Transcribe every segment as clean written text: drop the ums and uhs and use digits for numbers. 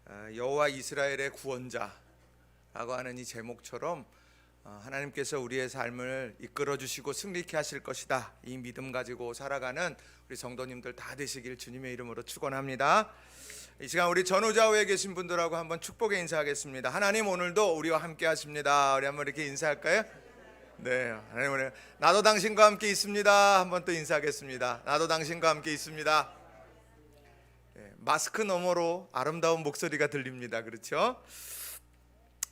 여호와 이스라엘의 구원자라고 하는 이 제목처럼 하나님께서 우리의 삶을 이끌어 주시고 승리케 하실 것이다, 이 믿음 가지고 살아가는 우리 성도님들 다 되시길 주님의 이름으로 축원합니다. 이 시간 우리 전후좌우에 계신 분들하고 한번 축복의 인사하겠습니다. 하나님 오늘도 우리와 함께 하십니다. 우리 한번 이렇게 인사할까요? 네, 하나님 오늘 나도 당신과 함께 있습니다. 한번 또 인사하겠습니다. 나도 당신과 함께 있습니다. 마스크 너머로 아름다운 목소리가 들립니다. 그렇죠?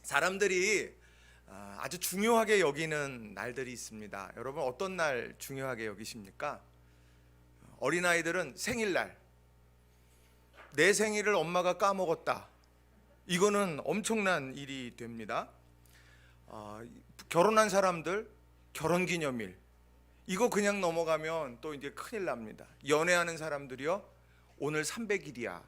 사람들이 아주 중요하게 여기는 날들이 있습니다. 여러분 어떤 날 중요하게 여기십니까? 어린아이들은 생일날, 내 생일을 엄마가 까먹었다, 이거는 엄청난 일이 됩니다. 결혼한 사람들 결혼기념일, 이거 그냥 넘어가면 또 이제 큰일 납니다. 연애하는 사람들이요, 오늘 300일이야,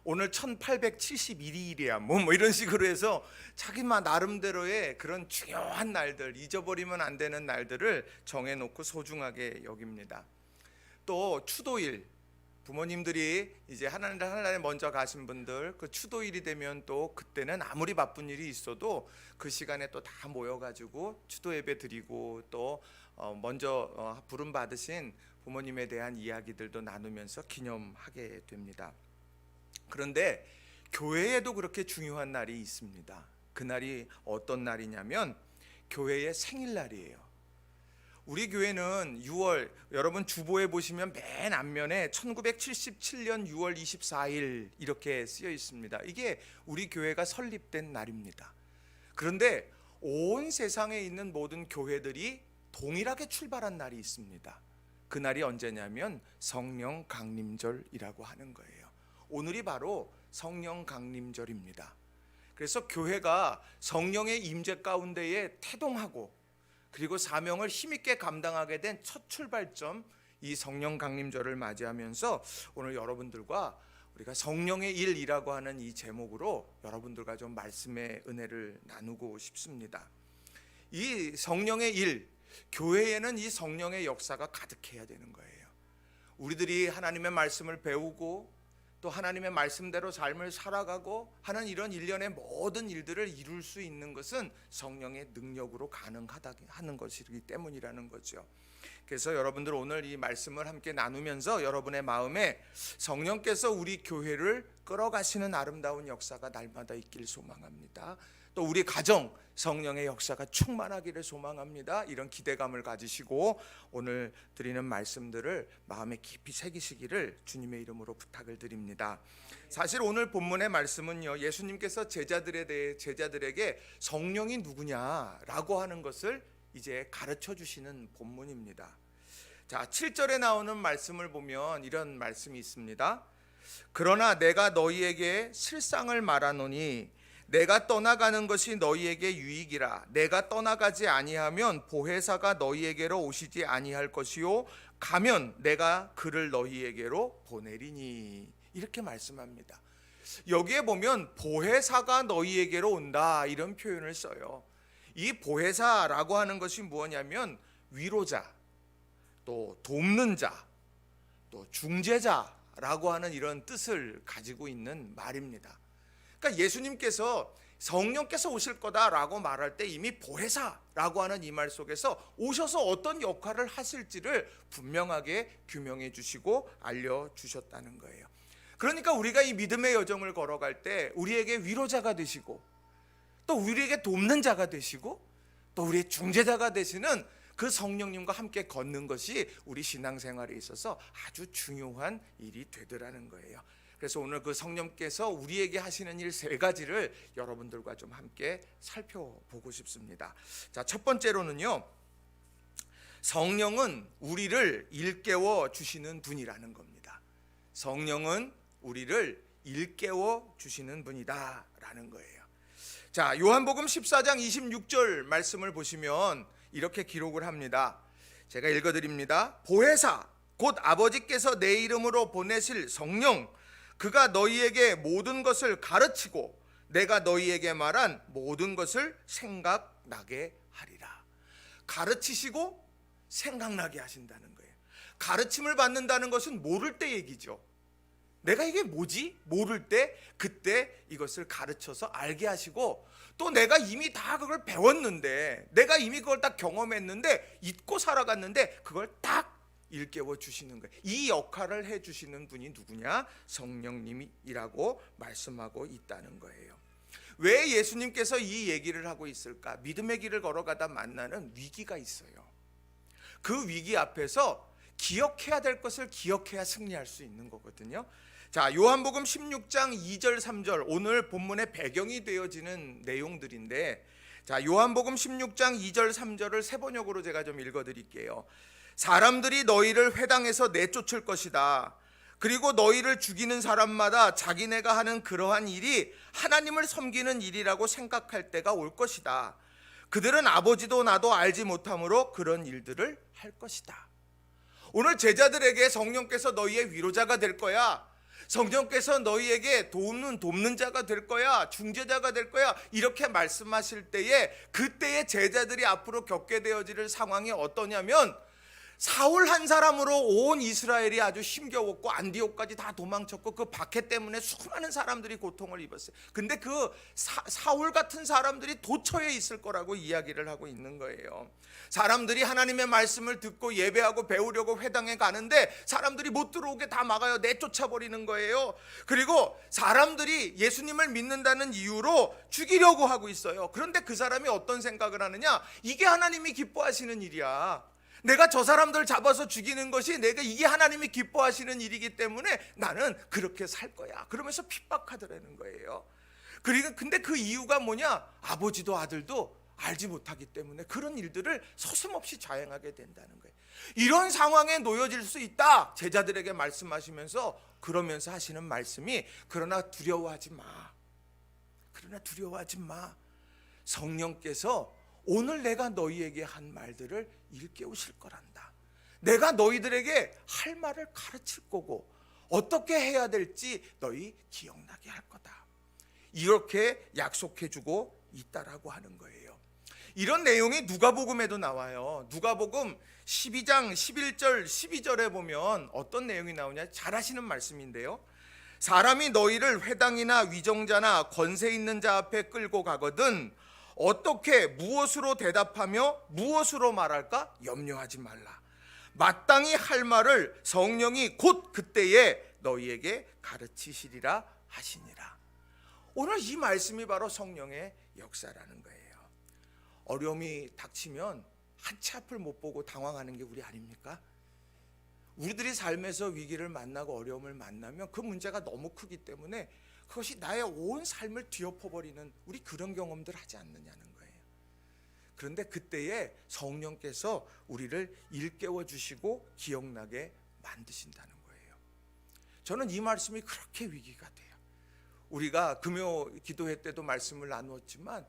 오늘 1871일이야, 뭐 이런 식으로 해서 자기만 나름대로의 그런 중요한 날들, 잊어버리면 안 되는 날들을 정해놓고 소중하게 여깁니다. 또 추도일, 부모님들이 이제 하늘나라에 먼저 가신 분들, 그 추도일이 되면 또 그때는 아무리 바쁜 일이 있어도 그 시간에 또 다 모여가지고 추도 예배 드리고 또 먼저 부름 받으신 부모님에 대한 이야기들도 나누면서 기념하게 됩니다. 그런데 교회에도 그렇게 중요한 날이 있습니다. 그날이 어떤 날이냐면 교회의 생일날이에요. 우리 교회는 6월, 여러분 주보에 보시면 맨 앞면에 1977년 6월 24일 이렇게 쓰여 있습니다. 이게 우리 교회가 설립된 날입니다. 그런데 온 세상에 있는 모든 교회들이 동일하게 출발한 날이 있습니다. 그날이 언제냐면 성령 강림절이라고 하는 거예요. 오늘이 바로 성령 강림절입니다. 그래서 교회가 성령의 임재 가운데에 태동하고 그리고 사명을 힘있게 감당하게 된 첫 출발점, 이 성령 강림절을 맞이하면서 오늘 여러분들과 우리가 성령의 일이라고 하는 이 제목으로 여러분들과 좀 말씀의 은혜를 나누고 싶습니다. 이 성령의 일, 교회에는 이 성령의 역사가 가득해야 되는 거예요. 우리들이 하나님의 말씀을 배우고 또 하나님의 말씀대로 삶을 살아가고 하는 이런 일련의 모든 일들을 이룰 수 있는 것은 성령의 능력으로 가능하다는 것이기 때문이라는 거죠. 그래서 여러분들 오늘 이 말씀을 함께 나누면서 여러분의 마음에 성령께서 우리 교회를 끌어가시는 아름다운 역사가 날마다 있길 소망합니다. 또 우리 가정 성령의 역사가 충만하기를 소망합니다. 이런 기대감을 가지시고 오늘 드리는 말씀들을 마음에 깊이 새기시기를 주님의 이름으로 부탁을 드립니다. 사실 오늘 본문의 말씀은요, 예수님께서 제자들에게 성령이 누구냐라고 하는 것을 이제 가르쳐 주시는 본문입니다. 자, 7절에 나오는 말씀을 보면 이런 말씀이 있습니다. 그러나 내가 너희에게 실상을 말하노니 내가 떠나가는 것이 너희에게 유익이라. 내가 떠나가지 아니하면 보혜사가 너희에게로 오시지 아니할 것이요 가면 내가 그를 너희에게로 보내리니. 이렇게 말씀합니다. 여기에 보면 보혜사가 너희에게로 온다, 이런 표현을 써요. 이 보혜사라고 하는 것이 무엇냐면 위로자, 또 돕는 자, 또 중재자라고 하는 이런 뜻을 가지고 있는 말입니다. 그러니까 예수님께서 성령께서 오실 거다라고 말할 때 이미 보혜사라고 하는 이 말 속에서 오셔서 어떤 역할을 하실지를 분명하게 규명해 주시고 알려주셨다는 거예요. 그러니까 우리가 이 믿음의 여정을 걸어갈 때 우리에게 위로자가 되시고 또 우리에게 돕는 자가 되시고 또 우리의 중재자가 되시는 그 성령님과 함께 걷는 것이 우리 신앙생활에 있어서 아주 중요한 일이 되더라는 거예요. 그래서 오늘 그 성령께서 우리에게 하시는 일 3가지를 여러분들과 좀 함께 살펴보고 싶습니다. 자, 첫 번째로는요, 성령은 우리를 일깨워 주시는 분이라는 겁니다. 성령은 우리를 일깨워 주시는 분이다라는 거예요. 자, 요한복음 14장 26절 말씀을 보시면 이렇게 기록을 합니다. 제가 읽어드립니다. 보혜사 곧 아버지께서 내 이름으로 보내실 성령, 그가 너희에게 모든 것을 가르치고 내가 너희에게 말한 모든 것을 생각나게 하리라. 가르치시고 생각나게 하신다는 거예요. 가르침을 받는다는 것은 모를 때 얘기죠. 내가 이게 뭐지? 모를 때 그때 이것을 가르쳐서 알게 하시고, 또 내가 이미 다 그걸 배웠는데, 내가 이미 그걸 딱 경험했는데 잊고 살아갔는데 그걸 딱 일깨워 주시는 거예요. 이 역할을 해 주시는 분이 누구냐? 성령님이라고 말씀하고 있다는 거예요. 왜 예수님께서 이 얘기를 하고 있을까? 믿음의 길을 걸어가다 만나는 위기가 있어요. 그 위기 앞에서 기억해야 될 것을 기억해야 승리할 수 있는 거거든요. 자, 요한복음 16장 2절 3절, 오늘 본문의 배경이 되어지는 내용들인데, 자, 요한복음 16장 2절 3절을 세 번역으로 제가 좀 읽어 드릴게요. 사람들이 너희를 회당에서 내쫓을 것이다. 그리고 너희를 죽이는 사람마다 자기네가 하는 그러한 일이 하나님을 섬기는 일이라고 생각할 때가 올 것이다. 그들은 아버지도 나도 알지 못함으로 그런 일들을 할 것이다. 오늘 제자들에게 성령께서 너희의 위로자가 될 거야, 성령께서 너희에게 돕는 자가 될 거야, 중재자가 될 거야, 이렇게 말씀하실 때에, 그때의 제자들이 앞으로 겪게 되어질 상황이 어떠냐면, 사울 한 사람으로 온 이스라엘이 아주 힘겨웠고 안디옥까지 다 도망쳤고 그 박해 때문에 수많은 사람들이 고통을 입었어요. 근데 그 사울 같은 사람들이 도처에 있을 거라고 이야기를 하고 있는 거예요. 사람들이 하나님의 말씀을 듣고 예배하고 배우려고 회당에 가는데 사람들이 못 들어오게 다 막아요. 내쫓아 버리는 거예요. 그리고 사람들이 예수님을 믿는다는 이유로 죽이려고 하고 있어요. 그런데 그 사람이 어떤 생각을 하느냐? 이게 하나님이 기뻐하시는 일이야. 내가 저 사람들 잡아서 죽이는 것이 내가 이게 하나님이 기뻐하시는 일이기 때문에 나는 그렇게 살 거야. 그러면서 핍박하더라는 거예요. 근데 그 이유가 뭐냐? 아버지도 아들도 알지 못하기 때문에 그런 일들을 서슴없이 자행하게 된다는 거예요. 이런 상황에 놓여질 수 있다. 제자들에게 말씀하시면서 그러면서 하시는 말씀이, 그러나 두려워하지 마. 그러나 두려워하지 마. 성령께서 오늘 내가 너희에게 한 말들을 일깨우실 거란다. 내가 너희들에게 할 말을 가르칠 거고 어떻게 해야 될지 너희 기억나게 할 거다. 이렇게 약속해주고 있다라고 하는 거예요. 이런 내용이 누가복음에도 나와요. 누가복음 12장 11절 12절에 보면 어떤 내용이 나오냐? 잘 아시는 말씀인데요. 사람이 너희를 회당이나 위정자나 권세 있는 자 앞에 끌고 가거든 어떻게 무엇으로 대답하며 무엇으로 말할까 염려하지 말라. 마땅히 할 말을 성령이 곧 그때에 너희에게 가르치시리라 하시니라. 오늘 이 말씀이 바로 성령의 역사라는 거예요. 어려움이 닥치면 한 치 앞을 못 보고 당황하는 게 우리 아닙니까? 우리들이 삶에서 위기를 만나고 어려움을 만나면 그 문제가 너무 크기 때문에 그것이 나의 온 삶을 뒤엎어버리는, 우리 그런 경험들 하지 않느냐는 거예요. 그런데 그때에 성령께서 우리를 일깨워 주시고 기억나게 만드신다는 거예요. 저는 이 말씀이 그렇게 위기가 돼요. 우리가 금요 기도회 때도 말씀을 나누었지만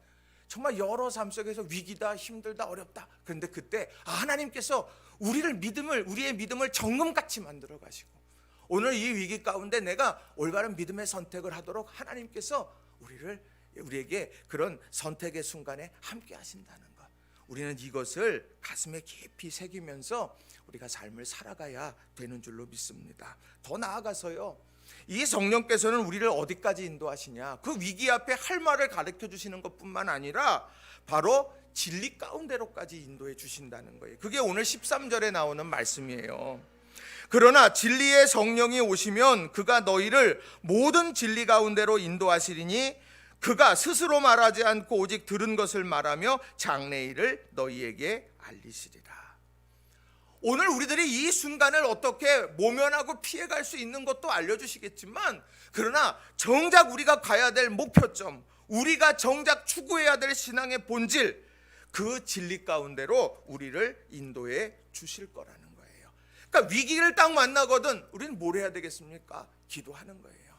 정말 여러 삶 속에서 위기다, 힘들다, 어렵다. 그런데 그때 하나님께서 우리의 믿음을 정금같이 만들어 가시고, 오늘 이 위기 가운데 내가 올바른 믿음의 선택을 하도록 하나님께서 우리에게 그런 선택의 순간에 함께 하신다는 것. 우리는 이것을 가슴에 깊이 새기면서 우리가 삶을 살아가야 되는 줄로 믿습니다. 더 나아가서요, 이 성령께서는 우리를 어디까지 인도하시냐? 그 위기 앞에 할 말을 가르쳐 주시는 것뿐만 아니라 바로 진리 가운데로까지 인도해 주신다는 거예요. 그게 오늘 13절에 나오는 말씀이에요. 그러나 진리의 성령이 오시면 그가 너희를 모든 진리 가운데로 인도하시리니 그가 스스로 말하지 않고 오직 들은 것을 말하며 장래일을 너희에게 알리시리라. 오늘 우리들이 이 순간을 어떻게 모면하고 피해갈 수 있는 것도 알려주시겠지만, 그러나 정작 우리가 가야 될 목표점, 우리가 정작 추구해야 될 신앙의 본질, 그 진리 가운데로 우리를 인도해 주실 거라는 거예요. 그러니까 위기를 딱 만나거든 우리는 뭘 해야 되겠습니까? 기도하는 거예요.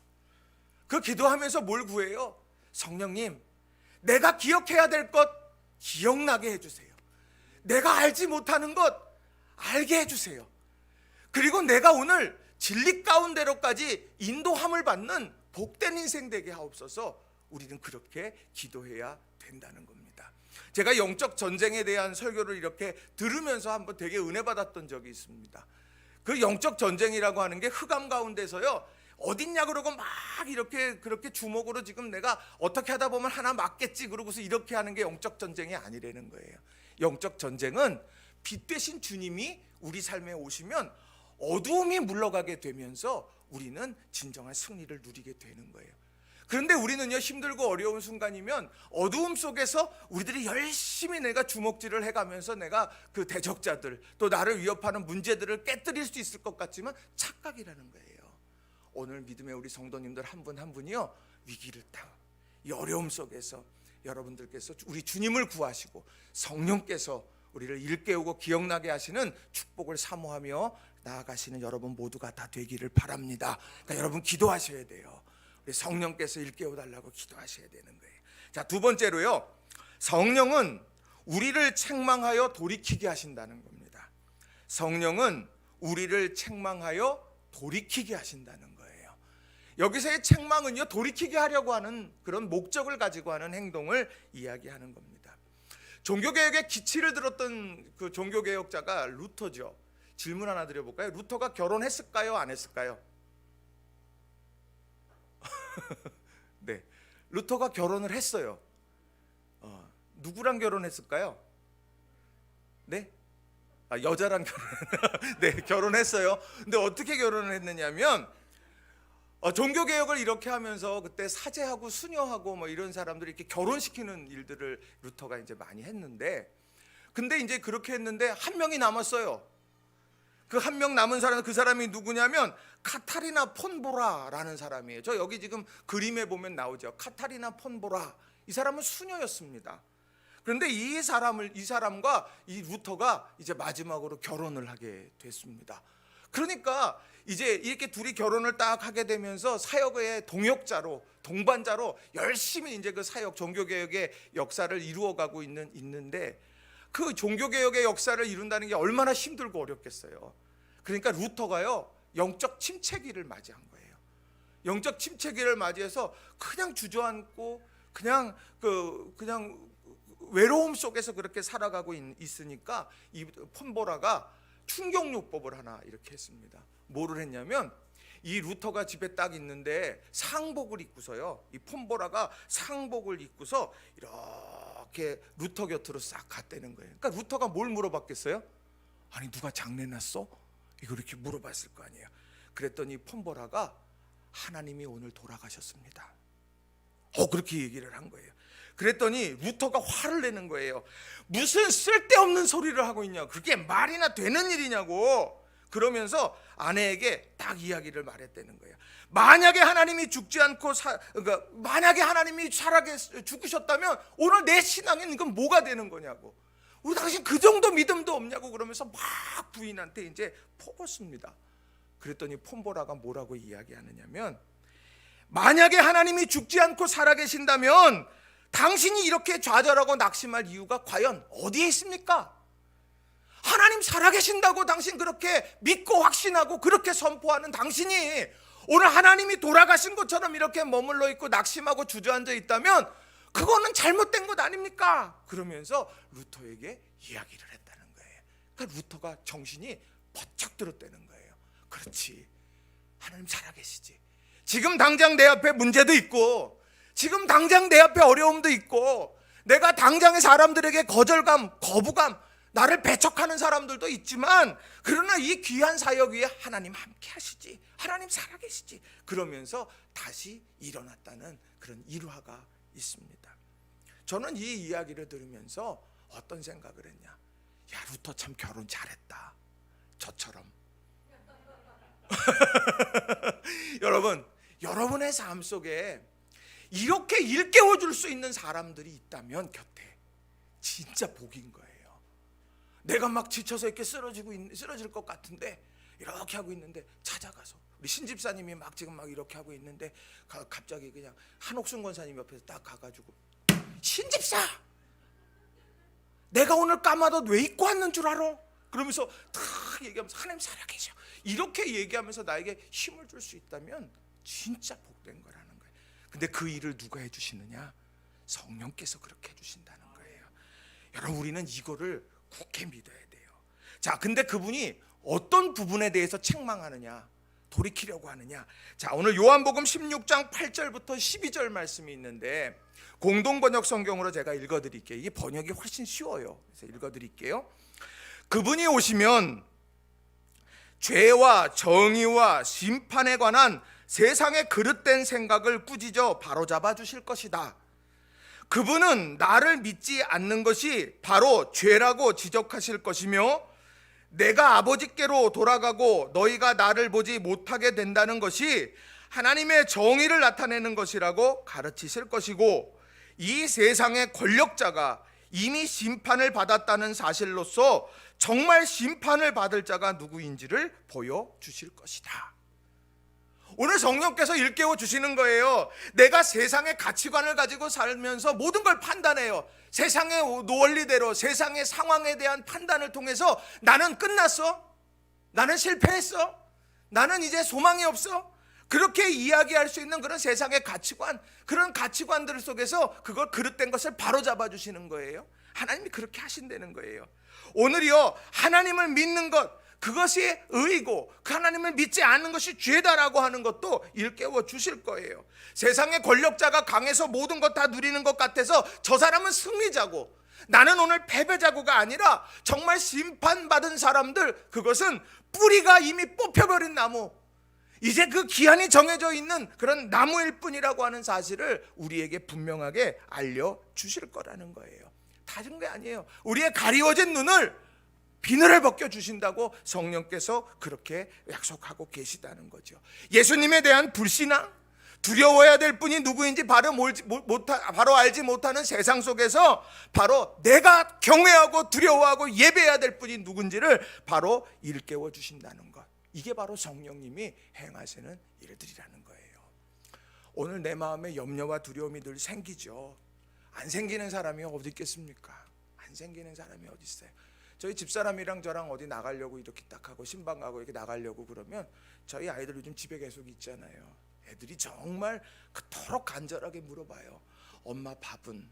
그 기도하면서 뭘 구해요? 성령님, 내가 기억해야 될 것 기억나게 해주세요. 내가 알지 못하는 것 알게 해주세요. 그리고 내가 오늘 진리 가운데로까지 인도함을 받는 복된 인생 되게 하옵소서. 우리는 그렇게 기도해야 된다는 겁니다. 제가 영적 전쟁에 대한 설교를 이렇게 들으면서 한번 되게 은혜 받았던 적이 있습니다. 그 영적 전쟁이라고 하는 게 흑암 가운데서요, 어딨냐 그러고 막 이렇게 그렇게 주먹으로 지금 내가 어떻게 하다 보면 하나 맞겠지 그러고서 이렇게 하는 게 영적 전쟁이 아니라는 거예요. 영적 전쟁은 빛 대신 주님이 우리 삶에 오시면 어두움이 물러가게 되면서 우리는 진정한 승리를 누리게 되는 거예요. 그런데 우리는요, 힘들고 어려운 순간이면 어두움 속에서 우리들이 열심히 내가 주먹질을 해가면서 내가 그 대적자들 또 나를 위협하는 문제들을 깨뜨릴 수 있을 것 같지만 착각이라는 거예요. 오늘 믿음의 우리 성도님들 한 분 한 분이요, 위기를 딱 이 어려움 속에서 여러분들께서 우리 주님을 구하시고 성령께서 우리를 일깨우고 기억나게 하시는 축복을 사모하며 나아가시는 여러분 모두가 다 되기를 바랍니다. 그러니까 여러분 기도하셔야 돼요. 우리 성령께서 일깨워달라고 기도하셔야 되는 거예요. 자, 두 번째로요, 성령은 우리를 책망하여 돌이키게 하신다는 겁니다. 성령은 우리를 책망하여 돌이키게 하신다는 거예요. 여기서의 책망은요, 돌이키게 하려고 하는 그런 목적을 가지고 하는 행동을 이야기하는 겁니다. 종교개혁의 기치를 들었던 그 종교개혁자가 루터죠. 질문 하나 드려볼까요? 루터가 결혼했을까요? 안 했을까요? 네, 루터가 결혼을 했어요. 누구랑 결혼했을까요? 네? 여자랑 네, 결혼했어요. 근데 어떻게 결혼을 했느냐면 종교개혁을 이렇게 하면서 그때 사제하고 수녀하고 뭐 이런 사람들이 이렇게 결혼시키는 일들을 루터가 이제 많이 했는데, 근데 이제 그렇게 했는데 한 명이 남았어요. 그 한 명 남은 사람, 그 사람이 누구냐면 카타리나 폰보라라는 사람이에요. 저 여기 지금 그림에 보면 나오죠. 카타리나 폰보라. 이 사람은 수녀였습니다. 그런데 이 사람과 이 루터가 이제 마지막으로 결혼을 하게 됐습니다. 그러니까 이제 이렇게 둘이 결혼을 딱 하게 되면서 사역의 동반자로 열심히 이제 그 사역 종교개혁의 역사를 이루어가고 있는데, 그 종교개혁의 역사를 이룬다는 게 얼마나 힘들고 어렵겠어요. 그러니까 루터가요, 영적 침체기를 맞이한 거예요. 영적 침체기를 맞이해서 그냥 주저앉고 그냥 외로움 속에서 그렇게 살아가고 있으니까 이 폰보라가 충격요법을 하나 이렇게 했습니다. 뭐를 했냐면, 이 루터가 집에 딱 있는데 상복을 입고서요, 이 폰보라가 상복을 입고서 이렇게 루터 곁으로 싹 갔다는 거예요. 그러니까 루터가 뭘 물어봤겠어요? 아니, 누가 장례났어? 이거 이렇게 물어봤을 거 아니에요. 그랬더니 폰보라가 하나님이 오늘 돌아가셨습니다. 그렇게 얘기를 한 거예요. 그랬더니 루터가 화를 내는 거예요. 무슨 쓸데없는 소리를 하고 있냐, 그게 말이나 되는 일이냐고. 그러면서 아내에게 딱 이야기를 말했다는 거예요. 만약에 하나님이 죽지 않고 만약에 하나님이 살아계 죽으셨다면 오늘 내 신앙에는 이건 뭐가 되는 거냐고. 우리 당신 그 정도 믿음도 없냐고. 그러면서 막 부인한테 이제 퍼붓습니다. 그랬더니 폰보라가 뭐라고 이야기하느냐면, 만약에 하나님이 죽지 않고 살아계신다면 당신이 이렇게 좌절하고 낙심할 이유가 과연 어디에 있습니까? 하나님 살아계신다고 당신 그렇게 믿고 확신하고 그렇게 선포하는 당신이 오늘 하나님이 돌아가신 것처럼 이렇게 머물러 있고 낙심하고 주저앉아 있다면 그거는 잘못된 것 아닙니까? 그러면서 루터에게 이야기를 했다는 거예요. 그러니까 루터가 정신이 번쩍 들었다는 거예요. 그렇지, 하나님 살아계시지. 지금 당장 내 앞에 문제도 있고, 지금 당장 내 앞에 어려움도 있고, 내가 당장의 사람들에게 거절감, 거부감, 나를 배척하는 사람들도 있지만, 그러나 이 귀한 사역 위에 하나님 함께 하시지, 하나님 살아계시지. 그러면서 다시 일어났다는 그런 일화가 있습니다. 저는 이 이야기를 들으면서 어떤 생각을 했냐, 야, 루터 참 결혼 잘했다, 저처럼. 여러분, 여러분의 삶 속에 이렇게 일깨워 줄 수 있는 사람들이 있다면 곁에, 진짜 복인 거예요. 내가 막 지쳐서 이렇게 쓰러질 것 같은데 이렇게 하고 있는데 찾아가서, 우리 신집사님이 지금 이렇게 하고 있는데 갑자기 그냥 한옥순 권사님 옆에서 딱 가가지고, 신집사, 내가 오늘 까마도 왜 입고 왔는 줄 알아? 그러면서 탁 얘기하면서 하나님 살아계셔, 이렇게 얘기하면서 나에게 힘을 줄 수 있다면 진짜 복된 거라는 거예요. 근데 그 일을 누가 해주시느냐? 성령께서 그렇게 해주신다는 거예요. 여러분, 우리는 이거를 굳게 믿어야 돼요. 자, 근데 그분이 어떤 부분에 대해서 책망하느냐? 돌이키려고 하느냐? 자, 오늘 요한복음 16장 8절부터 12절 말씀이 있는데 공동번역 성경으로 제가 읽어드릴게요. 이게 번역이 훨씬 쉬워요. 그래서 읽어드릴게요. 그분이 오시면 죄와 정의와 심판에 관한 세상의 그릇된 생각을 꾸짖어 바로잡아 주실 것이다. 그분은 나를 믿지 않는 것이 바로 죄라고 지적하실 것이며 내가 아버지께로 돌아가고 너희가 나를 보지 못하게 된다는 것이 하나님의 정의를 나타내는 것이라고 가르치실 것이고 이 세상의 권력자가 이미 심판을 받았다는 사실로서 정말 심판을 받을 자가 누구인지를 보여주실 것이다. 오늘 성령께서 일깨워 주시는 거예요. 내가 세상의 가치관을 가지고 살면서 모든 걸 판단해요. 세상의 논리대로 세상의 상황에 대한 판단을 통해서 나는 끝났어? 나는 실패했어? 나는 이제 소망이 없어? 그렇게 이야기할 수 있는 그런 세상의 가치관, 그런 가치관들 속에서 그걸 그릇된 것을 바로잡아 주시는 거예요. 하나님이 그렇게 하신다는 거예요. 오늘이요, 하나님을 믿는 것, 그것이 의이고 그 하나님을 믿지 않는 것이 죄다라고 하는 것도 일깨워 주실 거예요. 세상의 권력자가 강해서 모든 것 다 누리는 것 같아서 저 사람은 승리자고 나는 오늘 패배자고가 아니라 정말 심판받은 사람들, 그것은 뿌리가 이미 뽑혀버린 나무, 이제 그 기한이 정해져 있는 그런 나무일 뿐이라고 하는 사실을 우리에게 분명하게 알려주실 거라는 거예요. 다른 게 아니에요. 우리의 가리워진 눈을 비늘을 벗겨주신다고 성령께서 그렇게 약속하고 계시다는 거죠. 예수님에 대한 불신앙, 두려워해야 될 분이 누구인지 바로 알지 못하는 세상 속에서 바로 내가 경외하고 두려워하고 예배해야 될 분이 누군지를 바로 일깨워 주신다는 것, 이게 바로 성령님이 행하시는 일들이라는 거예요. 오늘 내 마음에 염려와 두려움이 늘 생기죠. 안 생기는 사람이 어디 있겠습니까? 안 생기는 사람이 어디 있어요? 저희 집사람이랑 저랑 어디 나가려고 이렇게 딱 하고 신방 가고 이렇게 나가려고 그러면 저희 아이들 요즘 집에 계속 있잖아요. 애들이 정말 그토록 간절하게 물어봐요. 엄마 밥은?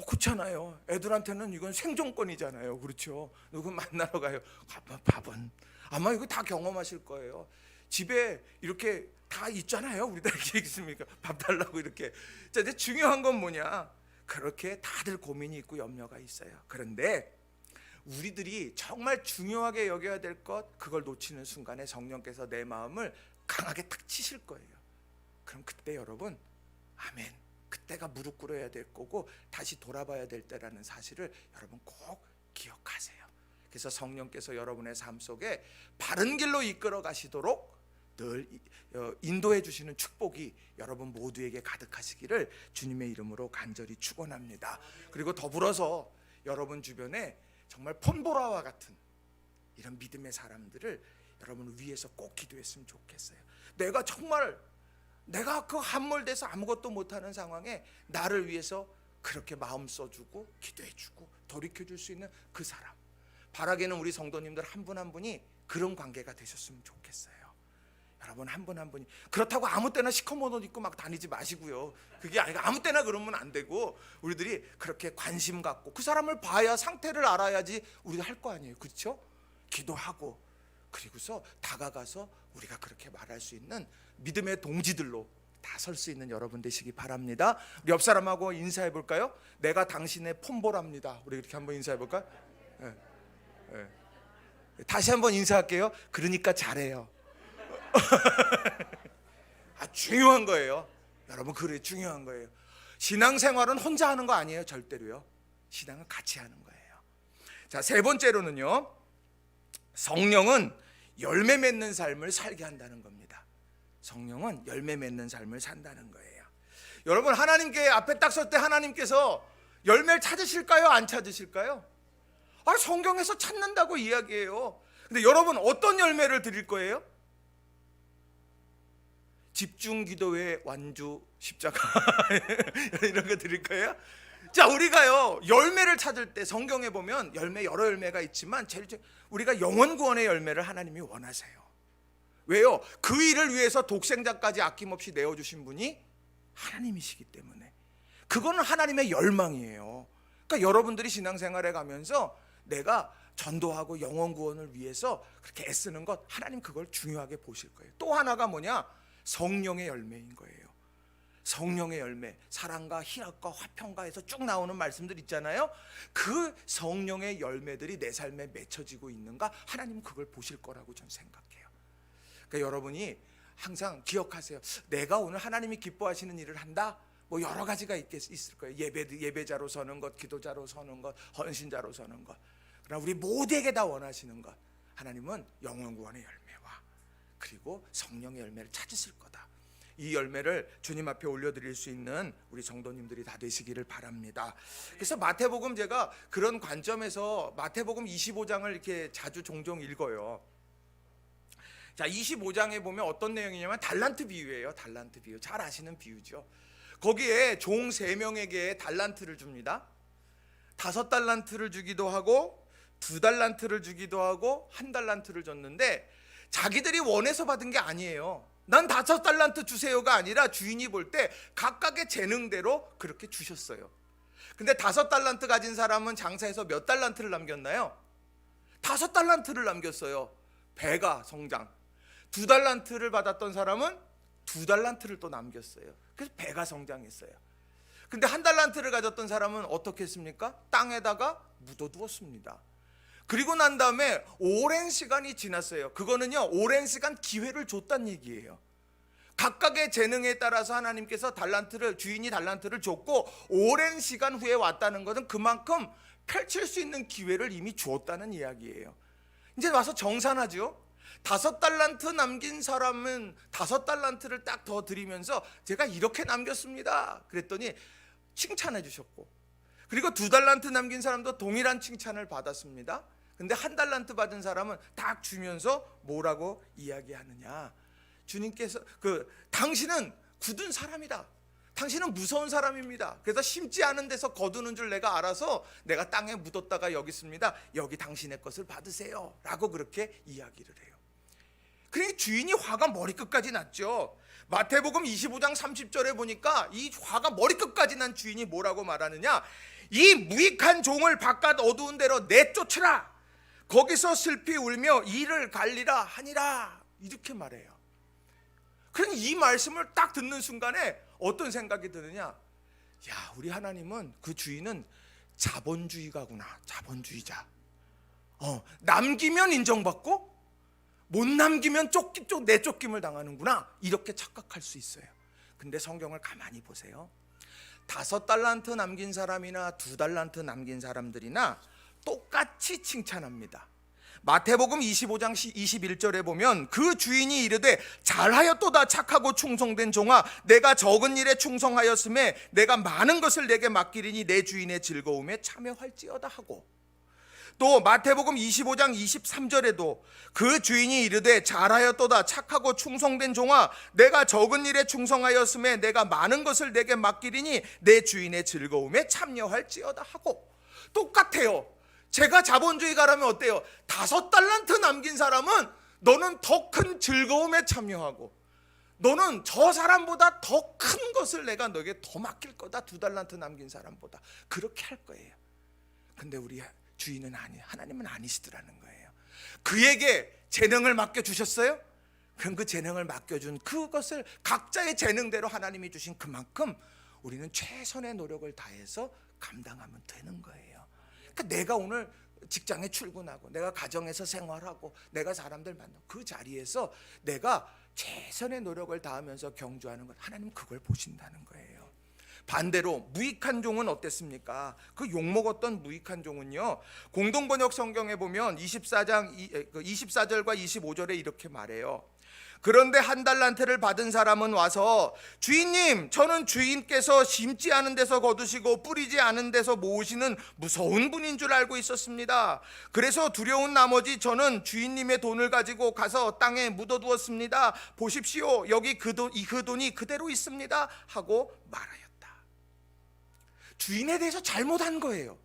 그렇잖아요. 애들한테는 이건 생존권이잖아요. 그렇죠? 누구 만나러 가요. 아마 밥은? 아마 이거 다 경험하실 거예요. 집에 이렇게 다 있잖아요. 우리 다 이렇게 있습니까? 밥 달라고 이렇게. 자, 이제 중요한 건 뭐냐? 그렇게 다들 고민이 있고 염려가 있어요. 그런데 우리들이 정말 중요하게 여겨야 될 것, 그걸 놓치는 순간에 성령께서 내 마음을 강하게 탁 치실 거예요. 그럼 그때 여러분, 아멘, 그때가 무릎 꿇어야 될 거고 다시 돌아봐야 될 때라는 사실을 여러분 꼭 기억하세요. 그래서 성령께서 여러분의 삶 속에 바른 길로 이끌어 가시도록 늘 인도해 주시는 축복이 여러분 모두에게 가득하시기를 주님의 이름으로 간절히 축원합니다. 그리고 더불어서 여러분 주변에 정말 폰보라와 같은 이런 믿음의 사람들을 여러분 위해서 꼭 기도했으면 좋겠어요. 내가 정말 내가 그 함몰돼서 아무것도 못하는 상황에 나를 위해서 그렇게 마음 써주고 기도해주고 돌이켜줄 수 있는 그 사람, 바라기는 우리 성도님들 한 분 한 분이 그런 관계가 되셨으면 좋겠어요. 여러분 한 분 한 분이. 그렇다고 아무 때나 시커먼 옷 입고 막 다니지 마시고요. 그게 아니라 아무 때나 그러면 안 되고 우리들이 그렇게 관심 갖고 그 사람을 봐야 상태를 알아야지 우리가 할 거 아니에요. 그렇죠? 기도하고 그리고서 다가가서 우리가 그렇게 말할 수 있는 믿음의 동지들로 다 설 수 있는 여러분 되시기 바랍니다. 우리 옆 사람하고 인사해 볼까요? 내가 당신의 폰보랍니다. 우리 이렇게 한번 인사해 볼까요? 네. 네. 다시 한번 인사할게요. 그러니까 잘해요. 중요한 거예요. 여러분, 그래 중요한 거예요. 신앙생활은 혼자 하는 거 아니에요. 절대로요. 신앙은 같이 하는 거예요. 자, 세 번째로는요, 성령은 열매 맺는 삶을 살게 한다는 겁니다. 성령은 열매 맺는 삶을 산다는 거예요. 여러분, 하나님께 앞에 딱 설 때 하나님께서 열매를 찾으실까요? 안 찾으실까요? 성경에서 찾는다고 이야기해요. 근데 여러분, 어떤 열매를 드릴 거예요? 집중 기도회 완주 십자가 이런 거 드릴 거예요? 자, 우리가요 열매를 찾을 때 성경에 보면 여러 열매가 있지만 제일 우리가 영원 구원의 열매를 하나님이 원하세요. 왜요? 그 일을 위해서 독생자까지 아낌없이 내어주신 분이 하나님이시기 때문에 그거는 하나님의 열망이에요. 그러니까 여러분들이 신앙생활에 가면서 내가 전도하고 영혼 구원을 위해서 그렇게 애쓰는 것, 하나님 그걸 중요하게 보실 거예요. 또 하나가 뭐냐? 성령의 열매인 거예요. 성령의 열매, 사랑과 희락과 화평과에서 쭉 나오는 말씀들 있잖아요. 그 성령의 열매들이 내 삶에 맺혀지고 있는가, 하나님 그걸 보실 거라고 저는 생각해요. 그러니까 여러분이 항상 기억하세요. 내가 오늘 하나님이 기뻐하시는 일을 한다, 뭐 여러 가지가 있을 거예요. 예배자로 서는 것, 기도자로 서는 것, 헌신자로 서는 것. 그러나 우리 모두에게 다 원하시는 것, 하나님은 영혼 구원의 열매와 그리고 성령의 열매를 찾으실 거다. 이 열매를 주님 앞에 올려드릴 수 있는 우리 성도님들이 다 되시기를 바랍니다. 그래서 마태복음, 제가 그런 관점에서 마태복음 25장을 이렇게 자주 종종 읽어요. 자, 25장에 보면 어떤 내용이냐면 달란트 비유예요. 달란트 비유, 잘 아시는 비유죠. 거기에 종 3명에게 달란트를 줍니다. 5달란트를 주기도 하고 2달란트를 주기도 하고 1달란트를 줬는데, 자기들이 원해서 받은 게 아니에요. 난 5달란트 주세요가 아니라 주인이 볼 때 각각의 재능대로 그렇게 주셨어요. 근데 5달란트 가진 사람은 장사해서 몇 달란트를 남겼나요? 5달란트를 남겼어요. 배가 성장. 2달란트를 받았던 사람은 2달란트를 또 남겼어요. 그래서 배가 성장했어요. 근데 1달란트를 가졌던 사람은 어떻게 했습니까? 땅에다가 묻어두었습니다. 그리고 난 다음에 오랜 시간이 지났어요. 그거는요, 오랜 시간 기회를 줬다는 얘기예요. 각각의 재능에 따라서 하나님께서 주인이 달란트를 줬고, 오랜 시간 후에 왔다는 것은 그만큼 펼칠 수 있는 기회를 이미 주었다는 이야기예요. 이제 와서 정산하죠. 5달란트 남긴 사람은 5달란트를 딱 더 드리면서 제가 이렇게 남겼습니다 그랬더니 칭찬해 주셨고, 그리고 2달란트 남긴 사람도 동일한 칭찬을 받았습니다. 근데 1달란트 받은 사람은 딱 주면서 뭐라고 이야기하느냐? 주님께서 당신은 굳은 사람이다. 당신은 무서운 사람입니다. 그래서 심지 않은 데서 거두는 줄 내가 알아서 내가 땅에 묻었다가 여기 있습니다. 여기 당신의 것을 받으세요. 라고 그렇게 이야기를 해요. 그러니까 주인이 화가 머리끝까지 났죠. 마태복음 25장 30절에 보니까 이 화가 머리끝까지 난 주인이 뭐라고 말하느냐? 이 무익한 종을 바깥 어두운 데로 내쫓으라. 거기서 슬피 울며 이를 갈리라 하니라. 이렇게 말해요. 그러니 이 말씀을 딱 듣는 순간에 어떤 생각이 드느냐? 야, 우리 하나님은, 그 주인은 자본주의가구나. 자본주의자. 남기면 인정받고 못 남기면 내쫓김을 당하는구나, 이렇게 착각할 수 있어요. 근데 성경을 가만히 보세요. 5달란트 남긴 사람이나 2달란트 남긴 사람들이나 똑같이 칭찬합니다. 마태복음 25장 21절에 보면 그 주인이 이르되 잘하였도다 착하고 충성된 종아, 내가 적은 일에 충성하였음에 내가 많은 것을 내게 맡기리니 내 주인의 즐거움에 참여할지어다 하고, 또 마태복음 25장 23절에도 그 주인이 이르되 잘하였도다 착하고 충성된 종아, 내가 적은 일에 충성하였음에 내가 많은 것을 내게 맡기리니 내 주인의 즐거움에 참여할지어다 하고, 똑같아요. 제가 자본주의가라면 어때요? 5달란트 남긴 사람은 너는 더 큰 즐거움에 참여하고, 너는 저 사람보다 더 큰 것을 내가 너에게 더 맡길 거다. 2달란트 남긴 사람보다 그렇게 할 거예요. 근데 우리 주인은 하나님은 아니시더라는 거예요. 그에게 재능을 맡겨주셨어요? 그럼 그 재능을 맡겨준 그것을 각자의 재능대로 하나님이 주신 그만큼 우리는 최선의 노력을 다해서 감당하면 되는 거예요. 그러니까 내가 오늘 직장에 출근하고, 내가 가정에서 생활하고, 내가 사람들 만나고, 그 자리에서 내가 최선의 노력을 다하면서 경주하는 것, 하나님은 그걸 보신다는 거예요. 반대로 무익한 종은 어땠습니까? 그 욕먹었던 무익한 종은요, 공동번역 성경에 보면 24절과 25절에 이렇게 말해요. 그런데 1달란트를 받은 사람은 와서 주인님, 저는 주인께서 심지 않은 데서 거두시고 뿌리지 않은 데서 모으시는 무서운 분인 줄 알고 있었습니다. 그래서 두려운 나머지 저는 주인님의 돈을 가지고 가서 땅에 묻어두었습니다. 보십시오, 여기 그 돈이 그대로 있습니다 하고 말하였다. 주인에 대해서 잘못한 거예요.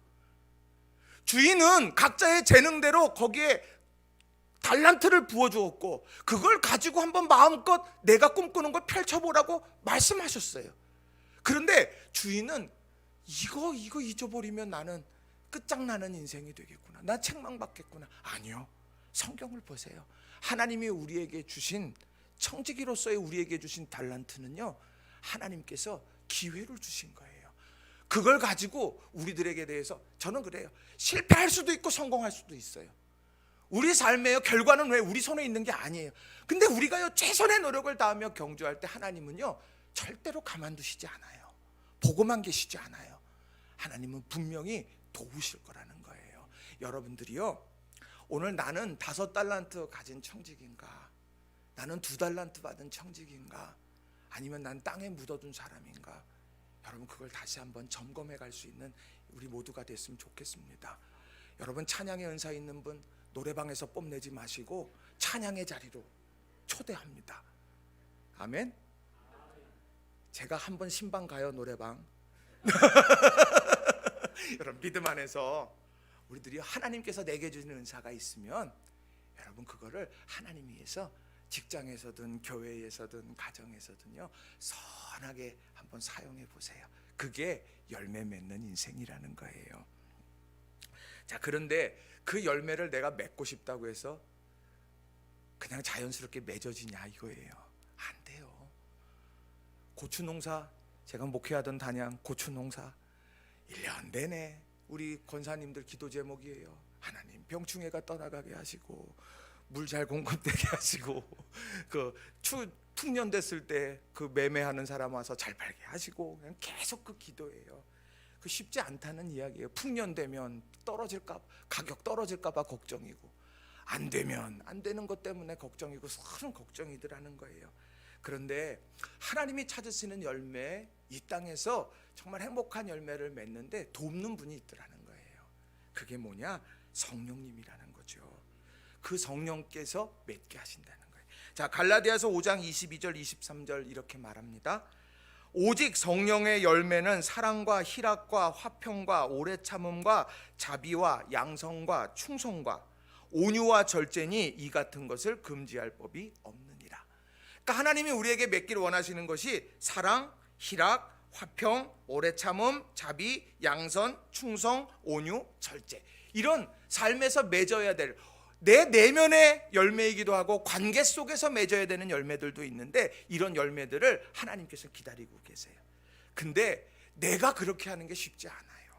주인은 각자의 재능대로 거기에 달란트를 부어주었고, 그걸 가지고 한번 마음껏 내가 꿈꾸는 걸 펼쳐보라고 말씀하셨어요. 그런데 주인은 이거 잊어버리면 나는 끝장나는 인생이 되겠구나, 나 책망받겠구나. 아니요, 성경을 보세요. 하나님이 우리에게 주신, 청지기로서의 우리에게 주신 달란트는요, 하나님께서 기회를 주신 거예요. 그걸 가지고 우리들에게 대해서, 저는 그래요, 실패할 수도 있고 성공할 수도 있어요. 우리 삶의 결과는 왜 우리 손에 있는 게 아니에요. 근데 우리가요, 최선의 노력을 다하며 경주할 때 하나님은요 절대로 가만두시지 않아요. 보고만 계시지 않아요. 하나님은 분명히 도우실 거라는 거예요. 여러분들이요, 오늘 나는 5달란트 가진 청직인가, 나는 2달란트 받은 청직인가, 아니면 난 땅에 묻어둔 사람인가, 여러분 그걸 다시 한번 점검해 갈 수 있는 우리 모두가 됐으면 좋겠습니다. 여러분, 찬양의 은사 있는 분 노래방에서 뽐내지 마시고 찬양의 자리로 초대합니다. 아멘. 제가 한번 신방 가요, 노래방. 여러분, 믿음 안에서 우리들이 하나님께서 내게 주는 은사가 있으면 여러분 그거를 하나님 위해서 직장에서든 교회에서든 가정에서든요 선하게 한번 사용해 보세요. 그게 열매 맺는 인생이라는 거예요. 자, 그런데 그 열매를 내가 맺고 싶다고 해서 그냥 자연스럽게 맺어지냐 이거예요. 안 돼요. 고추 농사, 제가 목회하던 단양 고추 농사 1년 내내 우리 권사님들 기도 제목이에요. 하나님 병충해가 떠나가게 하시고 물 잘 공급되게 하시고, 그 풍년 됐을 때 그 매매하는 사람 와서 잘 팔게 하시고, 그냥 계속 그 기도예요. 그 쉽지 않다는 이야기예요. 풍년 되면 가격 떨어질까 봐 걱정이고, 안 되면 안 되는 것 때문에 걱정이고, 서른 걱정이더라는 거예요. 그런데 하나님이 찾으시는 열매, 이 땅에서 정말 행복한 열매를 맺는데 돕는 분이 있더라는 거예요. 그게 뭐냐? 성령님이라는 거죠. 그 성령께서 맺게 하신다는 거예요. 자, 갈라디아서 5장 22절 23절 이렇게 말합니다. 오직 성령의 열매는 사랑과 희락과 화평과 오래 참음과 자비와 양성과 충성과 온유와 절제니 이 같은 것을 금지할 법이 없느니라. 그러니까 하나님이 우리에게 맺기를 원하시는 것이 사랑, 희락, 화평, 오래 참음, 자비, 양선, 충성, 온유, 절제, 이런 삶에서 맺어야 될 내 내면의 열매이기도 하고 관계 속에서 맺어야 되는 열매들도 있는데, 이런 열매들을 하나님께서 기다리고 계세요. 근데 내가 그렇게 하는 게 쉽지 않아요.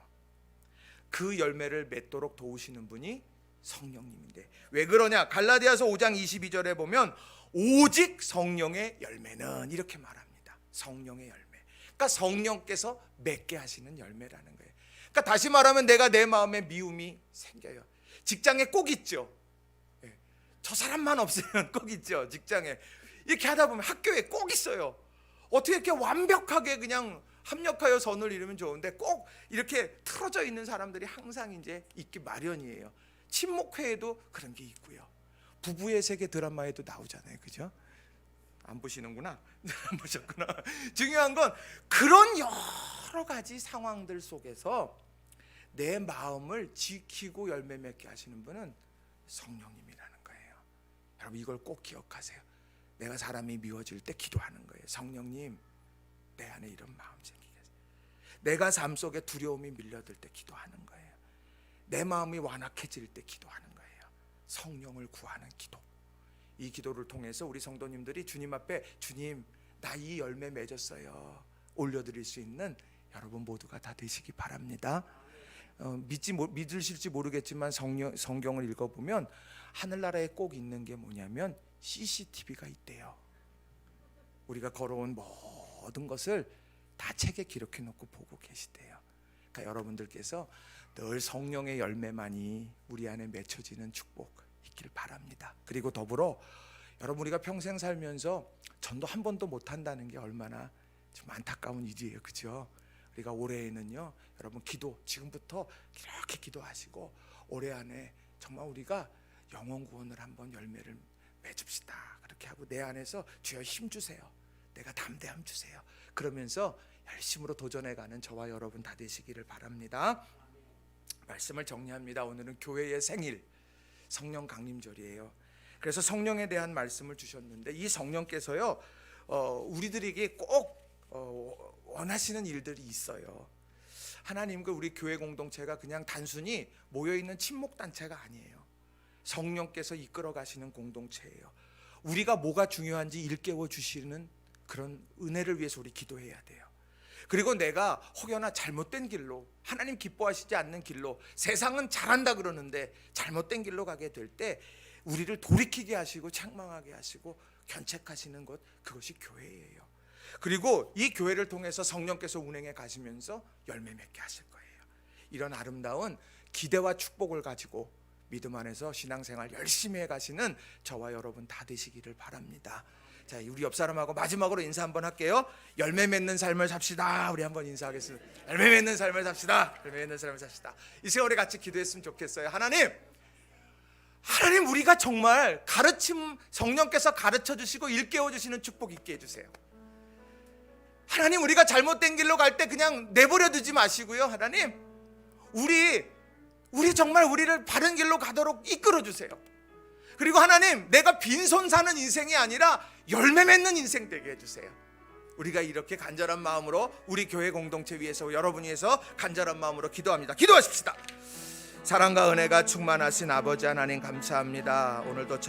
그 열매를 맺도록 도우시는 분이 성령님인데, 왜 그러냐? 갈라디아서 5장 22절에 보면 오직 성령의 열매는 이렇게 말합니다. 성령의 열매, 그러니까 성령께서 맺게 하시는 열매라는 거예요. 그러니까 다시 말하면 내가 내 마음에 미움이 생겨요. 직장에 꼭 있죠. 저 사람만 없으면 꼭 있죠. 직장에 이렇게 하다 보면 학교에 꼭 있어요. 어떻게 이렇게 완벽하게 그냥 합력하여 선을 이루면 좋은데 꼭 이렇게 틀어져 있는 사람들이 항상 이제 있기 마련이에요. 친목회에도 그런 게 있고요. 부부의 세계 드라마에도 나오잖아요. 그죠? 안 보시는구나. 안 보셨구나. 중요한 건 그런 여러 가지 상황들 속에서 내 마음을 지키고 열매 맺게 하시는 분은 성령님이라는 거예요. 여러분 이걸 꼭 기억하세요. 내가 사람이 미워질 때 기도하는 거예요. 성령님, 내 안에 이런 마음 생기게 하세요. 내가 삶 속에 두려움이 밀려들 때 기도하는 거예요. 내 마음이 완악해질 때 기도하는 거예요. 성령을 구하는 기도. 이 기도를 통해서 우리 성도님들이 주님 앞에, 주님 나 이 열매 맺었어요, 올려드릴 수 있는 여러분 모두가 다 되시기 바랍니다. 믿으실지 모르겠지만 성경을 읽어보면 하늘나라에 꼭 있는 게 뭐냐면 CCTV가 있대요. 우리가 걸어온 모든 것을 다 책에 기록해 놓고 보고 계시대요. 그러니까 여러분들께서 늘 성령의 열매만이 우리 안에 맺혀지는 축복 있길 바랍니다. 그리고 더불어 여러분, 우리가 평생 살면서 전도 한 번도 못 한다는 게 얼마나 좀 안타까운 일이에요. 그죠? 우리가 올해에는요, 여러분 기도 지금부터 이렇게 기도하시고 올해 안에 정말 우리가 영혼 구원을 한번 열매를 맺읍시다. 그렇게 하고 내 안에서 주여 힘 주세요, 내가 담대함 주세요, 그러면서 열심으로 도전해가는 저와 여러분 다 되시기를 바랍니다. 말씀을 정리합니다. 오늘은 교회의 생일, 성령 강림절이에요. 그래서 성령에 대한 말씀을 주셨는데, 이 성령께서요 우리들에게 꼭 원하시는 일들이 있어요. 하나님, 우리 교회 공동체가 그냥 단순히 모여있는 친목단체가 아니에요. 성령께서 이끌어 가시는 공동체예요. 우리가 뭐가 중요한지 일깨워 주시는 그런 은혜를 위해서 우리 기도해야 돼요. 그리고 내가 혹여나 잘못된 길로, 하나님 기뻐하시지 않는 길로, 세상은 잘한다 그러는데 잘못된 길로 가게 될 때 우리를 돌이키게 하시고 책망하게 하시고 견책하시는 것, 그것이 교회예요. 그리고 이 교회를 통해서 성령께서 운행해 가시면서 열매 맺게 하실 거예요. 이런 아름다운 기대와 축복을 가지고 믿음 안에서 신앙생활 열심히 해 가시는 저와 여러분 다 되시기를 바랍니다. 자, 우리 옆 사람하고 마지막으로 인사 한번 할게요. 열매 맺는 삶을 삽시다. 우리 한번 인사하겠습니다. 열매 맺는 삶을 삽시다. 열매 맺는 삶을 삽시다. 이 세월에 같이 기도했으면 좋겠어요. 하나님, 우리가 정말 가르침, 성령께서 가르쳐 주시고 일깨워 주시는 축복 있게 해주세요. 하나님, 우리가 잘못된 길로 갈 때 그냥 내버려 두지 마시고요. 하나님, 우리 정말 우리를 바른 길로 가도록 이끌어 주세요. 그리고 하나님, 내가 빈손 사는 인생이 아니라 열매 맺는 인생 되게 해주세요. 우리가 이렇게 간절한 마음으로 우리 교회 공동체 위해서, 여러분 위해서 간절한 마음으로 기도합니다. 기도하십시다. 사랑과 은혜가 충만하신 아버지 하나님, 감사합니다. 오늘도